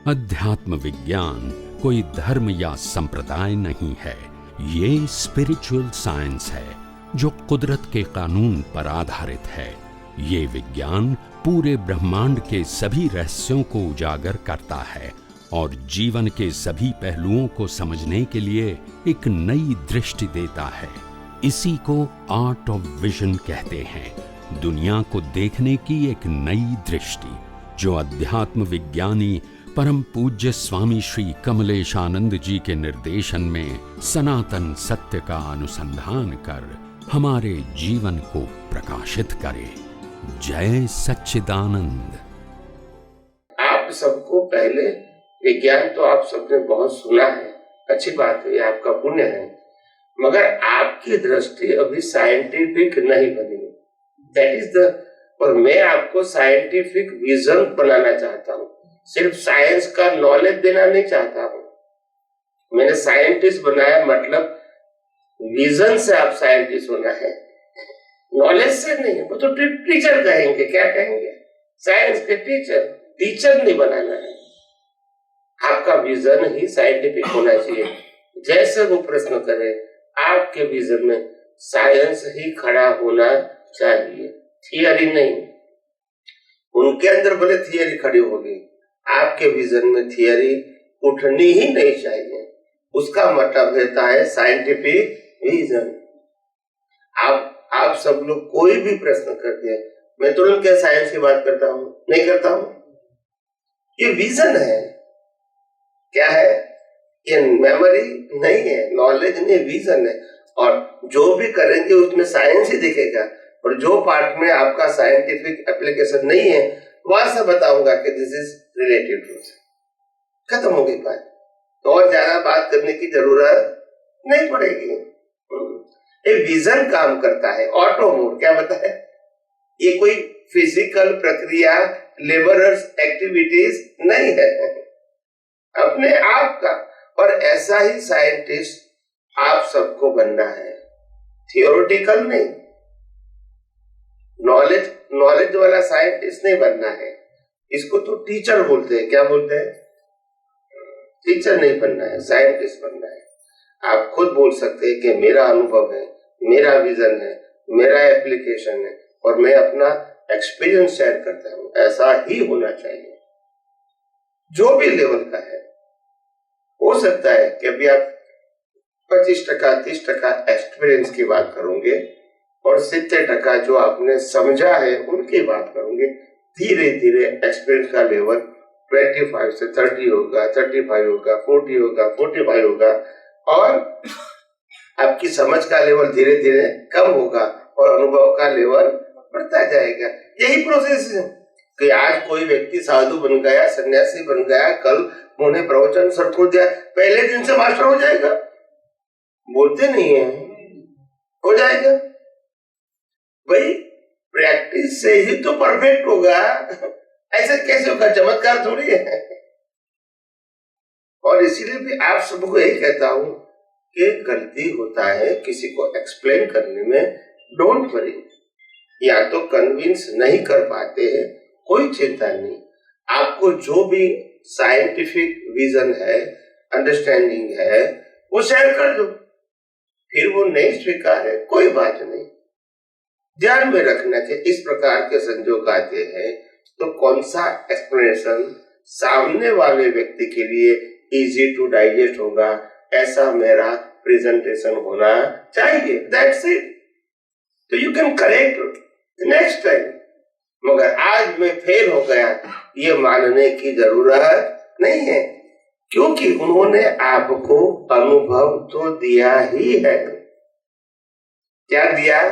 अध्यात्म विज्ञान कोई धर्म या संप्रदाय नहीं है, ये स्पिरिचुअल साइंस है जो कुदरत के कानून पर आधारित है। ये विज्ञान पूरे ब्रह्मांड के सभी रहस्यों को उजागर करता है और जीवन के सभी पहलुओं को समझने के लिए एक नई दृष्टि देता है। इसी को आर्ट ऑफ विजन कहते हैं, दुनिया को देखने की एक नई दृष्टि, जो अध्यात्म विज्ञानी परम पूज्य स्वामी श्री कमलेशानंद जी के निर्देशन में सनातन सत्य का अनुसंधान कर हमारे जीवन को प्रकाशित करे। जय सच्चिदानंद। आप सबको पहले विज्ञान तो आप सबने बहुत सुना है, अच्छी बात है, ये आपका पुण्य है, मगर आपकी दृष्टि अभी साइंटिफिक नहीं बनी। दैट इज द, और मैं आपको साइंटिफिक विजन बनाना चाहता हूँ, सिर्फ साइंस का नॉलेज देना नहीं चाहता हूँ। मैंने साइंटिस्ट बनाया मतलब विजन से आप साइंटिस्ट होना है, नॉलेज से नहीं। वो तो टीचर कहेंगे, क्या कहेंगे, साइंस के टीचर, टीचर नहीं बनाना है। आपका विजन ही साइंटिफिक होना चाहिए। जैसे वो प्रश्न करे, आपके विजन में साइंस ही खड़ा होना चाहिए, थियरी नहीं। उनके अंदर भले थियरी खड़ी होगी, आपके विजन में थियरी उठनी ही नहीं चाहिए। उसका मतलब रहता है साइंटिफिक विजन। आप सब लोग कोई भी प्रश्न करते हैं, मैं तुरंत क्या साइंस की बात करता हूँ? नहीं करता हूँ। ये विजन है। क्या है? ये मेमोरी नहीं है, नॉलेज नहीं, विजन है। और जो भी करेंगे उसमें साइंस ही दिखेगा, और जो पार्ट में आपका साइंटिफिक एप्लीकेशन नहीं है वहां से बताऊंगा कि दिस इज रिलेटिव ट्रूथ। खत्म हो गई बात, तो और ज्यादा बात करने की जरूरत नहीं पड़ेगी। ये विजन काम करता है। ऑटो मोड क्या बताए? ये कोई फिजिकल प्रक्रिया, लेबरर्स एक्टिविटीज नहीं है, अपने आप का। और ऐसा ही साइंटिस्ट आप सबको बनना है, थियोरेटिकल नहीं। नॉलेज वाला साइंटिस्ट नहीं बनना है, इसको तो टीचर बोलते हैं। क्या बोलते हैं? टीचर नहीं बनना है, साइंटिस्ट बनना है। आप खुद बोल सकते हैं कि मेरा अनुभव है, मेरा विजन है, मेरा एप्लीकेशन है, और मैं अपना एक्सपीरियंस शेयर करता हूं। ऐसा ही होना चाहिए, जो भी लेवल का है। हो सकता है कि अभी आप 25% 30% एक्सपीरियंस की बात करोगे और 70% जो आपने समझा है उनकी बात करोगे। धीरे धीरे एक्सपीरियंस का लेवल 25 से 30 होगा, 35 होगा, 40 होगा, 45 होगा, और आपकी समझ का लेवल धीरे धीरे कम होगा और अनुभव का लेवल बढ़ता जाएगा। यही प्रोसेस है कि आज कोई व्यक्ति साधु बन गया, सन्यासी बन गया, कल उन्होंने प्रवचन सर खोल दिया, पहले दिन से मास्टर हो जाएगा? बोलते नहीं है, हो जाएगा भाई। प्रैक्टिस से ही तो परफेक्ट होगा, ऐसे कैसे होगा? चमत्कार थोड़ी है। और इसीलिए भी आप सबको यही कहता हूं कि गलती होता है किसी को एक्सप्लेन करने में, डोंट वरी। या तो कन्विंस नहीं कर पाते हैं, कोई चिंता नहीं। आपको जो भी साइंटिफिक विजन है, अंडरस्टैंडिंग है, वो शेयर कर दो। फिर वो नहीं स्वीकार है, कोई बात नहीं। ध्यान में रखना कि इस प्रकार के संजोग आते हैं तो कौन सा एक्सप्लेनेशन सामने वाले व्यक्ति के लिए इजी टू डाइजेस्ट होगा, ऐसा मेरा प्रेजेंटेशन होना चाहिए। That's it. तो you can correct next time. मगर आज मैं फेल हो गया, ये मानने की जरूरत नहीं है, क्योंकि उन्होंने आपको अनुभव तो दिया ही है। क्या दिया?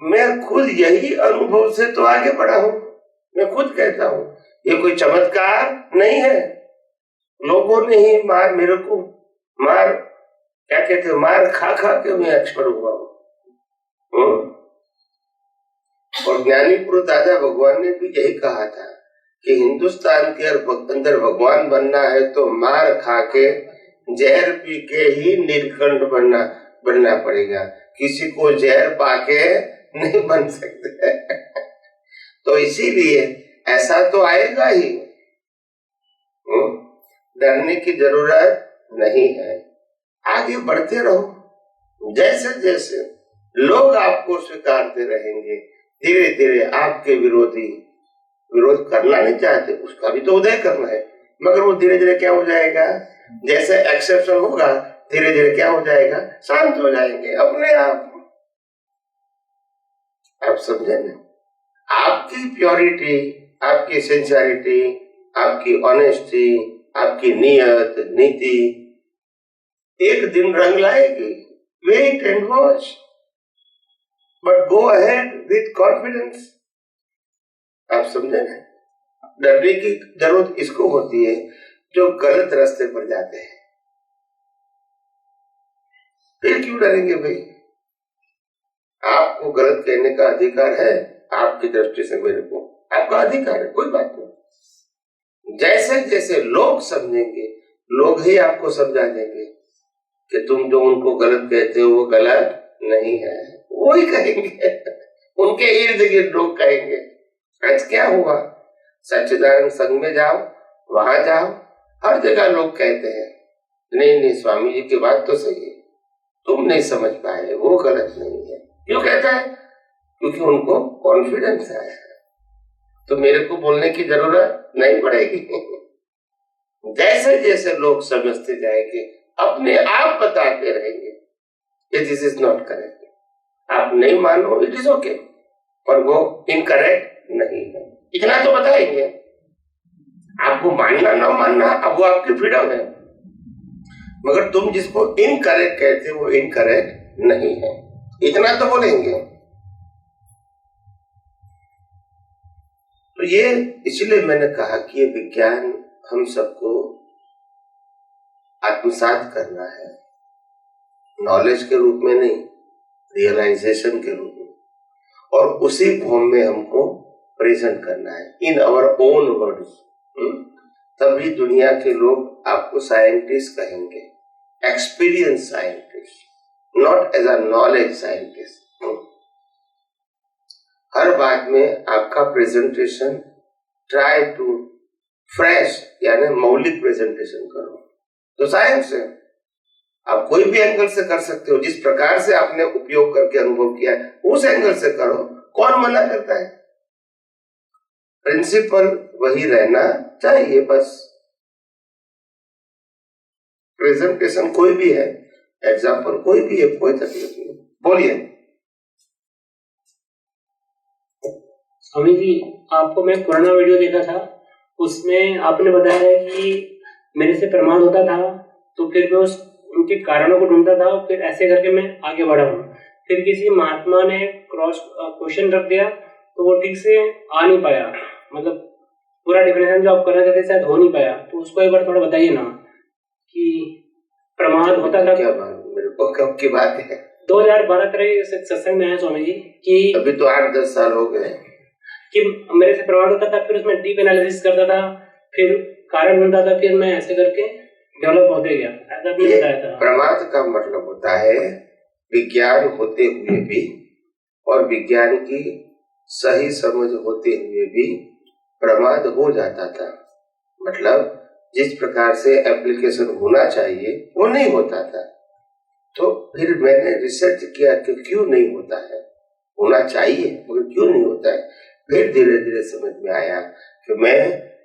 मैं खुद यही अनुभव से तो आगे बढ़ा हूं। मैं खुद कहता हूं, ये कोई चमत्कार नहीं है। लोगों ने ही मेरे को क्या कहते हैं, मार खा खा के मैं एक्सपर्ट हुआ हूं। और ज्ञानी पुरुष दादा भगवान ने भी यही कहा था कि हिंदुस्तान के अंदर भगवान बनना है तो मार खा के, जहर पी के ही नीलकंठ बनना पड़ेगा। किसी को जहर पाके नहीं बन सकते। तो इसीलिए ऐसा तो आएगा ही। डरने की जरूरत नहीं है। आगे बढ़ते रहो। जैसे जैसे लोग आपको स्वीकारते रहेंगे, धीरे धीरे आपके विरोधी विरोध करना नहीं चाहते, उसका भी तो उदय करना है, मगर वो धीरे धीरे क्या हो जाएगा, जैसे एक्सेप्शन होगा धीरे धीरे क्या हो जाएगा, शांत हो जाएंगे अपने आप। आप समझे ना? आपकी प्योरिटी, आपकी सिंसियरिटी, आपकी ऑनेस्टी, आपकी नियत नीति एक दिन रंग लाएगी। Wait and watch, but go ahead with confidence. आप समझे ना? डरने की जरूरत इसको होती है जो गलत रास्ते पर जाते हैं। फिर क्यों डरेंगे भाई? आपको गलत कहने का अधिकार है, आपकी दृष्टि से मेरे को आपका अधिकार है, कोई बात नहीं। जैसे जैसे लोग समझेंगे, लोग ही आपको समझा देंगे कि तुम जो उनको गलत कहते हो वो गलत नहीं है, वो ही कहेंगे। उनके इर्द गिर्द लोग कहेंगे। आज क्या हुआ, सच्चिदानंद संघ में जाओ, वहां जाओ, हर जगह लोग कहते हैं नहीं नहीं स्वामी जी की बात तो सही है, तुम नहीं समझ पाए, वो गलत नहीं है। क्यों कहता है? क्योंकि उनको कॉन्फिडेंस आया है, तो मेरे को बोलने की जरूरत नहीं पड़ेगी। जैसे जैसे लोग समझते जाएंगे, अपने आप बताते रहेंगे कि दिस इज नॉट करेक्ट। आप नहीं मानो, इट इज ओके, और वो इनकरेक्ट नहीं है, इतना तो बताएंगे। आपको मानना ना मानना अब वो आपकी फ्रीडम है, मगर तुम जिसको इनकरेक्ट कहते हो वो इनकरेक्ट नहीं है, इतना तो बोलेंगे। तो ये इसलिए मैंने कहा कि ये विज्ञान हम सबको आत्मसात करना है, नॉलेज के रूप में नहीं, रियलाइजेशन के रूप में, और उसी फॉर्म में हमको प्रेजेंट करना है इन आवर ओन वर्ड्स। तभी दुनिया के लोग आपको साइंटिस्ट कहेंगे, experience scientist, not as a knowledge scientist. हर बात में आपका प्रेजेंटेशन ट्राई टू फ्रेश यानी मौलिक प्रेजेंटेशन करो, तो साइंस है। आप कोई भी एंगल से कर सकते हो, जिस प्रकार से आपने उपयोग करके अनुभव किया है उस एंगल से करो, कौन मना करता है? प्रिंसिपल वही रहना चाहिए बस। प्रेजेंटेशन कोई भी है, एग्जाम्पल कोई भी है, कोई तकलीफ नहीं। बोलिए स्वामी जी, आपको मैं पुराना वीडियो देखा था, उसमें आपने बताया है कि मेरे से प्रमाद होता था, तो फिर मैं उनके कारणों को ढूंढता था, फिर ऐसे करके मैं आगे बढ़ा हूँ। फिर किसी महात्मा ने क्रॉस क्वेश्चन रख दिया तो वो ठीक से आ नहीं पाया, मतलब पूरा डिफिनेशन जो आप करना चाहते शायद हो नहीं पाया, तो उसको एक बार थोड़ा बताइए ना कि प्रमाद होता था। क्या बात, मेरे को कब की बात है? 2012 सत्संग में है स्वामी जी कि अभी तो 8-10 साल हो गए कि मेरे से प्रमाद होता था, फिर उसमें डीप एनालिसिस करता था, फिर कारण ढूंढता था, फिर मैं ऐसे करके डेवलप होते गया, ऐसा भी बताया था। प्रमाद का मतलब होता है विज्ञान होते हुए भी और विज्ञान की सही समझ होते हुए भी प्रमाद हो जाता था। मतलब जिस प्रकार से एप्लीकेशन होना चाहिए वो नहीं होता था। तो फिर मैंने रिसर्च किया कि क्यों नहीं होता है, होना चाहिए मगर क्यों नहीं होता है। फिर धीरे धीरे समझ में आया कि मैं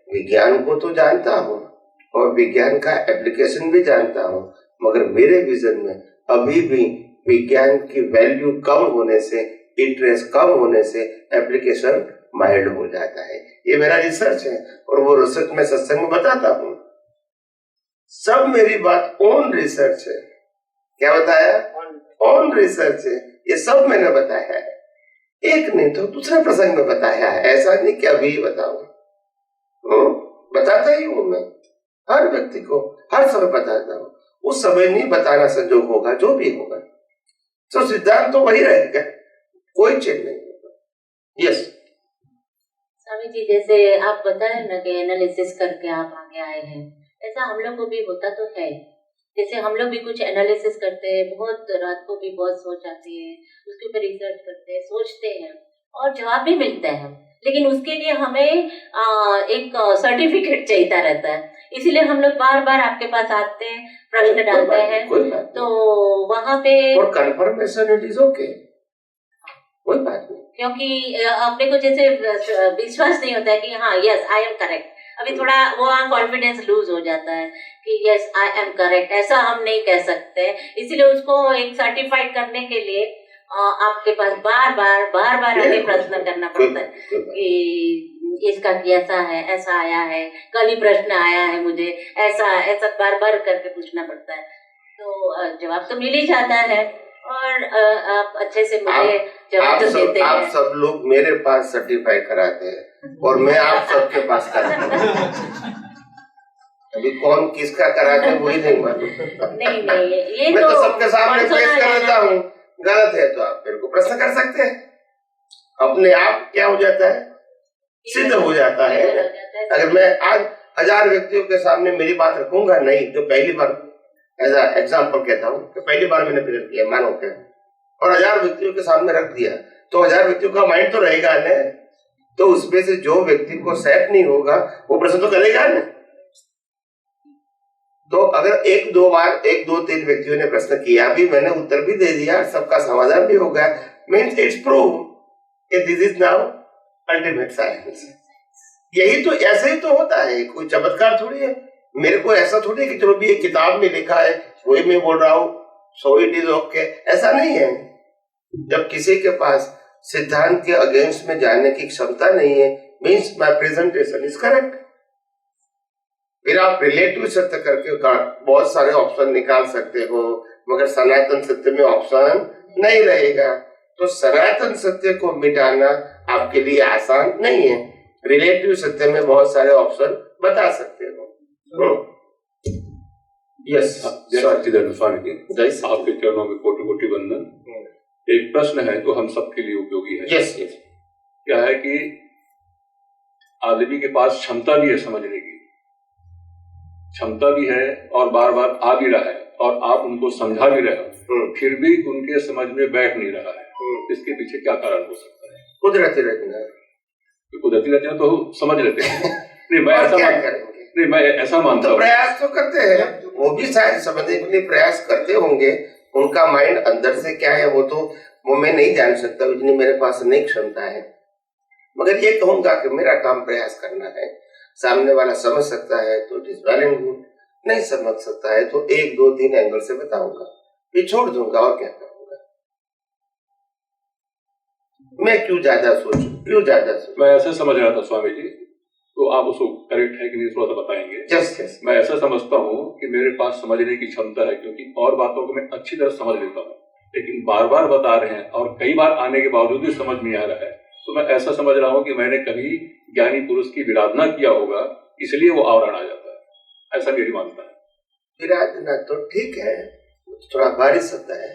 विज्ञान को तो जानता हूँ और विज्ञान का एप्लीकेशन भी जानता हूँ, मगर मेरे विजन में अभी भी विज्ञान की वैल्यू कम होने से, इंटरेस्ट कम होने से एप्लीकेशन माइल्ड हो जाता है। ये मेरा रिसर्च है और वो रिसर्च मैं सत्संग में बताता हूँ। सब मेरी बात ओन रिसर्च है। क्या बताया? ओन रिसर्च है, ये सब मैंने बताया है, एक नहीं तो दूसरे प्रसंग में बताया है। ऐसा नहीं कि अभी बताऊं, बताता ही हूं मैं, हर व्यक्ति को हर समय बताता हूँ। उस समय नहीं बताना संजोग होगा, जो भी होगा तो सिद्धांत तो वही रहेगा, कोई चेंज नहीं होगा। यस स्वामी जी, जैसे आप बताए ना कि एनालिसिस करके आप आगे आए हैं, ऐसा हम लोग को भी होता तो है। जैसे हम लोग भी कुछ एनालिसिस करते हैं, बहुत रात को भी बहुत सोच आती है, उसके ऊपर रिसर्च करते हैं, सोचते हैं और जवाब भी मिलता है, लेकिन उसके लिए हमें एक सर्टिफिकेट चाहिए रहता है। इसीलिए हम लोग बार बार आपके पास आते हैं, प्रश्न डालते हैं। कोई बात तो वहाँ पे और कंफर्मेशन इट इज ओके, कोई बात नहीं, क्योंकि अपने को जैसे विश्वास नहीं होता है कि हाँ यस आई एम करेक्ट, अभी थोड़ा वो कॉन्फिडेंस लूज हो जाता है कि यस आई एम करेक्ट, ऐसा हम नहीं कह सकते। इसीलिए उसको एक सर्टिफाइड करने के लिए आपके पास बार बार हमें प्रश्न करना पड़ता है कि इसका कैसा है, ऐसा आया है, कल ही प्रश्न आया है मुझे, ऐसा बार करके पूछना पड़ता है। तो जवाब तो मिल ही जाता है और आप अच्छे से मुझे जवाब तो देते हैं। आप सब लोग मेरे पास सर्टिफाई कराते हैं और मैं आप सबके पास कराता हूँ। अभी कौन किसका कराते हैं वही नहीं मालूम। नहीं ये मैं तो सबके सामने पेश कर देता हूँ, गलत है तो आप मेरे को प्रश्न कर सकते हैं। अपने आप क्या हो जाता है, सिद्ध हो जाता है। अगर मैं आज 1000 व्यक्तियों के सामने मेरी बात रखूंगा नहीं तो पहली बार एज एग्जाम्पल कहता हूँ कि पहली बार मैंने प्रेजेंट किया मानो के और 1000 व्यक्तियों के सामने रख दिया तो 1000 व्यक्तियों का माइंड तो रहेगा न, तो उसमें से जो व्यक्ति को सेट नहीं होगा वो प्रश्न तो करेगा न। तो अगर 1-2-3 व्यक्तियों ने प्रश्न किया भी, मैंने उत्तर भी दे दिया, सबका समाधान भी हो गया, means it's prove this is now ultimate science. यही तो, ऐसे ही तो होता है, कोई चमत्कार थोड़ी है। मेरे को ऐसा थोड़ी है कि चलो भी एक किताब में लिखा है वही मैं बोल रहा हूँ सो इट इज ओके, ऐसा नहीं है। जब किसी के पास सिद्धांत के अगेंस्ट में जाने की क्षमता नहीं है, means my presentation is correct. फिर आप रिलेटिव सत्य करके बहुत सारे ऑप्शन निकाल सकते हो, मगर सनातन सत्य में ऑप्शन नहीं रहेगा। तो सनातन सत्य को मिटाना आपके लिए आसान नहीं है, रिलेटिव सत्य में बहुत सारे ऑप्शन बता सकते हो। यस स्वामी जी, आपके चरणों में कोटि वंदन। एक प्रश्न है जो हम सबके लिए उपयोगी है। यस क्या है कि आदमी के पास क्षमता भी है, समझने की क्षमता भी है और बार बार आ भी रहा है और आप उनको समझा भी रहे हो, फिर भी उनके समझ में बैठ नहीं रहा है। इसके पीछे क्या कारण हो सकता है? कुदरती रचना तो समझ लेते हैं। नहीं मैं ऐसा मानता हूँ, प्रयास तो करते हैं, वो भी शायद समझने के लिए प्रयास करते होंगे। उनका माइंड अंदर से क्या है वो मैं नहीं जान सकता, इतनी मेरे पास नहीं क्षमता है। मगर ये कहूंगा कि मेरा काम प्रयास करना है। सामने वाला समझ सकता है तो it is well and good, नहीं समझ सकता है तो 1-2-3 एंगल से बताऊंगा, ये छोड़ दूंगा और क्या करूंगा। मैं क्यों ज्यादा सोचूं। मैं ऐसा समझ रहा था स्वामी जी, तो आप उसको करेक्ट है कि नहीं थोड़ा सा बताएंगे? yes. मैं ऐसा समझता हूँ कि मेरे पास समझने की क्षमता है, क्योंकि और बातों को मैं अच्छी तरह समझ लेता हूँ, लेकिन बार बार बता रहे हैं और कई बार आने के बावजूद भी समझ नहीं आ रहा है। तो मैं ऐसा समझ रहा हूँ कि मैंने कभी ज्ञानी पुरुष की विराधना किया होगा, इसलिए वो आवरण आ जाता है, ऐसा मेरी मानता है। विराधना तो ठीक है, थोड़ा भारी शब्द है,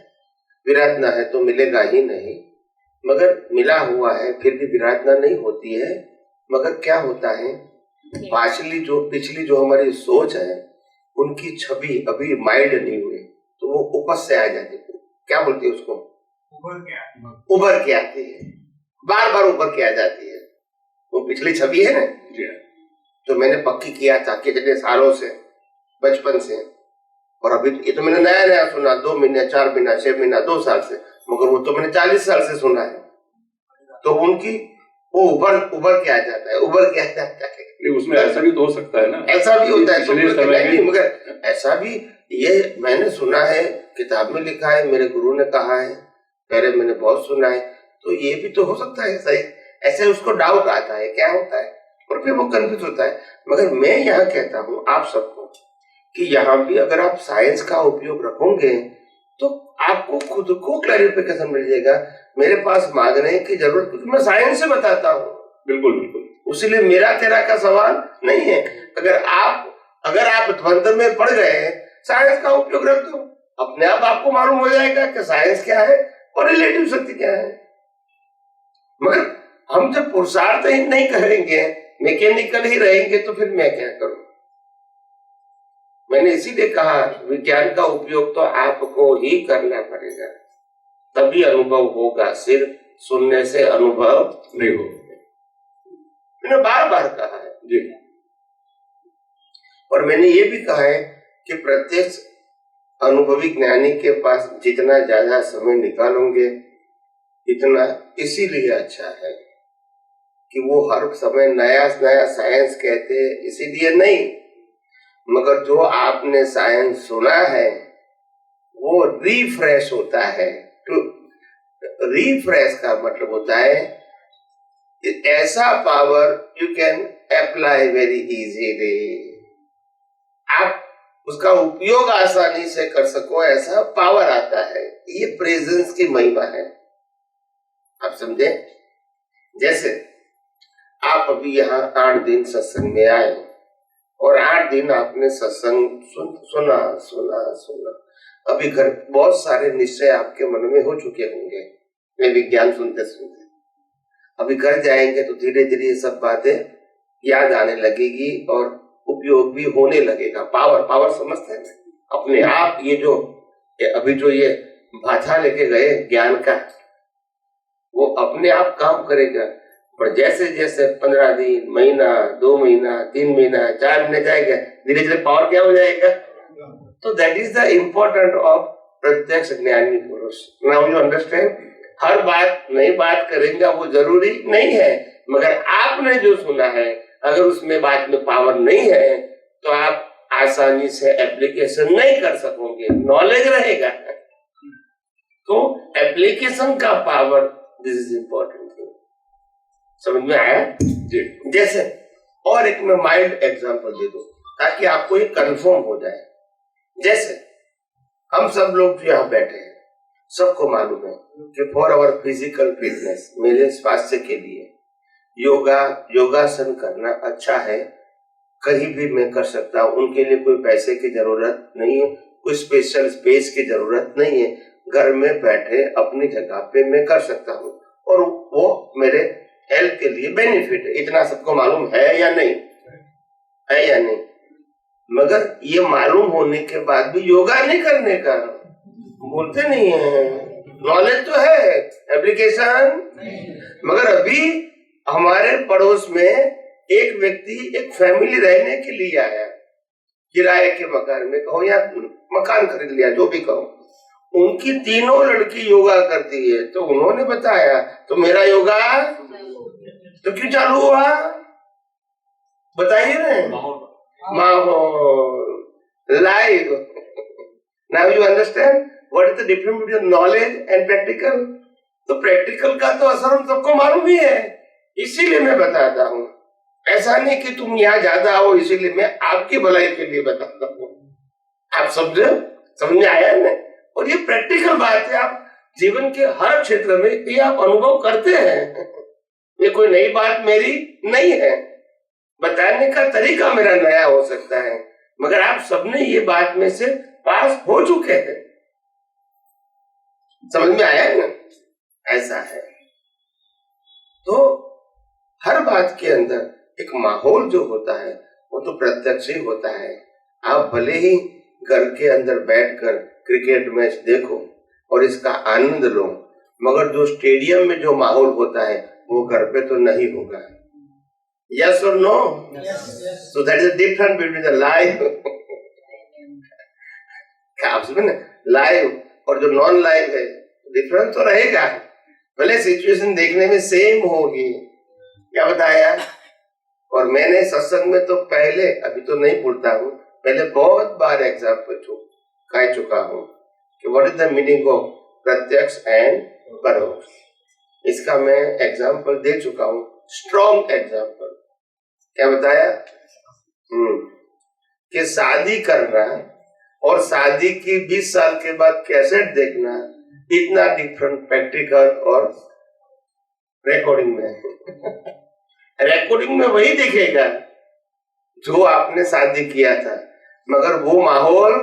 विराधना है तो मिलेगा ही नहीं, मगर मिला हुआ है फिर भी विराधना नहीं होती है। मगर क्या होता है, पिछली जो हमारी सोच है उनकी छवि अभी माइल्ड नहीं हुई तो वो ऊपर से आ जाती है, क्या बोलते हैं उसको, उभर के आती है, बार बार उभर के आ जाती है। वो पिछली छवि है ना, तो मैंने पक्की किया था कितने सालों से, बचपन से, और अभी ये तो मैंने नया सुना, 2 महीने 4 महीना 6 महीना 2 साल से, मगर वो तो मैंने 40 साल से सुना है। तो उनकी वो उभर के आ जाता है, उभर के आ जाता है। उसमें ऐसा भी तो हो सकता है ना, ऐसा भी होता है तो नहीं, मगर ऐसा भी ये मैंने सुना है, किताब में लिखा है, मेरे गुरु ने कहा है, पहले मैंने बहुत सुना है, तो ये भी तो हो सकता है सही। ऐसे उसको डाउट आता है क्या होता है और फिर वो कंफ्यूज होता है। मगर मैं यहाँ कहता हूँ आप सबको कि यहाँ भी अगर आप साइंस का उपयोग रखोगे तो आपको खुद को क्लैरिफिकेशन मिल जाएगा। मेरे पास मांगने की जरूरत, क्योंकि मैं साइंस से बताता हूँ। बिल्कुल, उसलिए मेरा तेरा का सवाल नहीं है। अगर आप द्वंद्व में पड़ गए, साइंस का उपयोग रख दो, अपने आप आपको मालूम हो जाएगा कि साइंस क्या है और रिलेटिव सत्य क्या है। मगर हम जब पुरुषार्थ ही नहीं करेंगे, मैकेनिकल ही रहेंगे, तो फिर मैं क्या करूं। मैंने इसीलिए कहा विज्ञान का उपयोग तो आपको ही करना पड़ेगा, तभी अनुभव होगा, सिर्फ सुनने से अनुभव नहीं होगा। मैंने बार बार कहा है जी। और मैंने ये भी कहा है कि प्रत्यक्ष अनुभवी ज्ञानी के पास जितना ज्यादा समय निकालोगे इतना इसीलिए अच्छा है कि वो हर समय नया नया साइंस कहते हैं, इसीलिए नहीं, मगर जो आपने साइंस सुना है वो रिफ्रेश होता है। तो रिफ्रेश का मतलब होता है कि ऐसा power you can apply very easily, आप उसका उपयोग आसानी से कर सको, ऐसा पावर आता है। ये प्रेजेंस की महिमा है, आप समझे। जैसे आप अभी यहाँ 8 दिन सत्संग में आए और 8 दिन आपने सत्संग सुना सुना सुना, अभी घर बहुत सारे निश्चय आपके मन में हो चुके होंगे, मैं विज्ञान सुनते सुनते। अभी घर जाएंगे तो धीरे धीरे ये सब बातें याद आने लगेगी और उपयोग भी होने लगेगा। पावर समझते हैं अपने आप। ये जो अभी जो ये भाषा लेके गए ज्ञान का, वो अपने आप काम करेगा। पर जैसे जैसे 15 दिन, महीना, 2 महीना, 3 महीना, 4 महीने जाएगा, धीरे धीरे पावर क्या हो जाएगा। तो that is the important of प्रत्यक्ष ज्ञानी पुरुष। Now you understand. हर बात नई बात करेंगे वो जरूरी नहीं है, मगर आपने जो सुना है अगर उसमें बात में पावर नहीं है तो आप आसानी से एप्लीकेशन नहीं कर सकोगे। नॉलेज रहेगा तो एप्लीकेशन का power, this is important thing. समझ में आया जी। जैसे और एक मैं माइल्ड एग्जांपल दे दूं ताकि आपको ये कंफर्म हो जाए। जैसे हम सब लोग जो यहाँ बैठे हैं, सबको मालूम है कि फॉर आवर फिजिकल फिटनेस, मेरे स्वास्थ्य के लिए योगासन करना अच्छा है। कहीं भी मैं कर सकता हूँ, उनके लिए कोई पैसे की जरूरत नहीं है, कोई स्पेशल स्पेस की जरूरत नहीं है। घर में बैठे अपनी जगह पे मैं कर सकता हूँ और वो मेरे हेल्थ के लिए बेनिफिट है। इतना सबको मालूम है या नहीं? है या नहीं? मगर ये मालूम होने के बाद भी योगा नहीं करने का बोलते नहीं है। नॉलेज तो है, एप्लीकेशन। मगर अभी हमारे पड़ोस में एक व्यक्ति, एक फैमिली रहने के लिए आया, किराए के मकान में कहो या मकान खरीद लिया, जो भी कहो, उनकी तीनों लड़की योगा करती है। तो उन्होंने बताया तो मेरा योगा तो क्यों चालू हुआ, बताइए ना। माहौल live. Now you understand what is the difference between knowledge and practical. तो प्रैक्टिकल का तो असर हम सबको मालूम ही है, इसीलिए मैं बताता हूँ। ऐसा नहीं कि तुम यहाँ ज्यादा आओ इसीलिए मैं आपकी भलाई के लिए बताता हूँ। आप समझ में आया ना। और ये प्रैक्टिकल बात है, आप जीवन के हर क्षेत्र में ये आप अनुभव करते हैं। ये कोई नई बात मेरी नहीं है, बताने का तरीका मेरा नया हो सकता है, मगर आप सबने ये बात में से पास हो चुके हैं। समझ में आया ना। ऐसा है। तो हर बात के अंदर एक माहौल जो होता है वो तो प्रत्यक्ष ही होता है। आप भले ही घर के अंदर बैठकर क्रिकेट मैच देखो और इसका आनंद लो, मगर जो स्टेडियम में जो माहौल होता है वो घर पे तो नहीं होगा। यस और no? So that is different between the live live और जो नॉन लाइव है। डिफरेंस तो रहेगा, भले सिचुएशन देखने में सेम होगी। क्या बताया? और मैंने सत्संग में तो पहले, अभी तो नहीं भूलता हूँ, पहले बहुत बार एग्जाम्पल कह चुका हूँ कि what is the meaning of प्रत्यक्ष एंड परोक्ष। इसका मैं एग्जाम्पल दे चुका हूँ, स्ट्रॉन्ग एग्जाम्पल। क्या बताया? कि शादी करना और शादी की 20 साल के बाद कैसेट देखना इतना डिफरेंट प्रैक्टिकल और रिकॉर्डिंग में। रिकॉर्डिंग में वही दिखेगा जो आपने शादी किया था, मगर वो माहौल,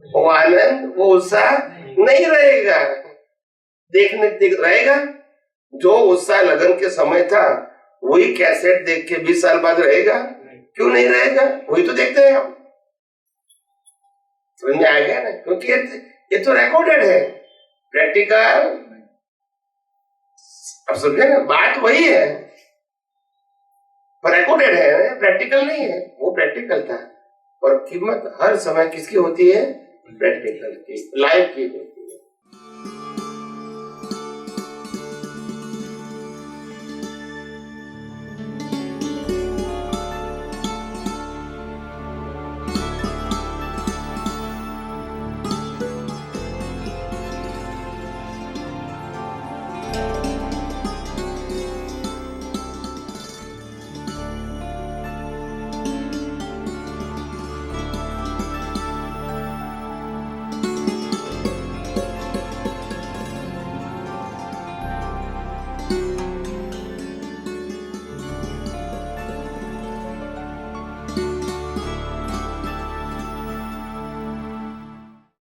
वो आनंद, वो उत्साह नहीं रहेगा। रहेगा जो उत्साह लगन के समय था वही कैसेट देख के 20 साल बाद रहेगा? क्यों नहीं रहेगा? वही तो देखते हैं हम। समझ में आ गया ना? क्योंकि ये तो रिकॉर्डेड है, प्रैक्टिकल। अब समझे ना, बात वही है, पर रिकॉर्डेड है, प्रैक्टिकल नहीं है। वो प्रैक्टिकल था और कीमत हर समय किसकी होती है? प्रैक्टिकल की, लाइफ की होती है।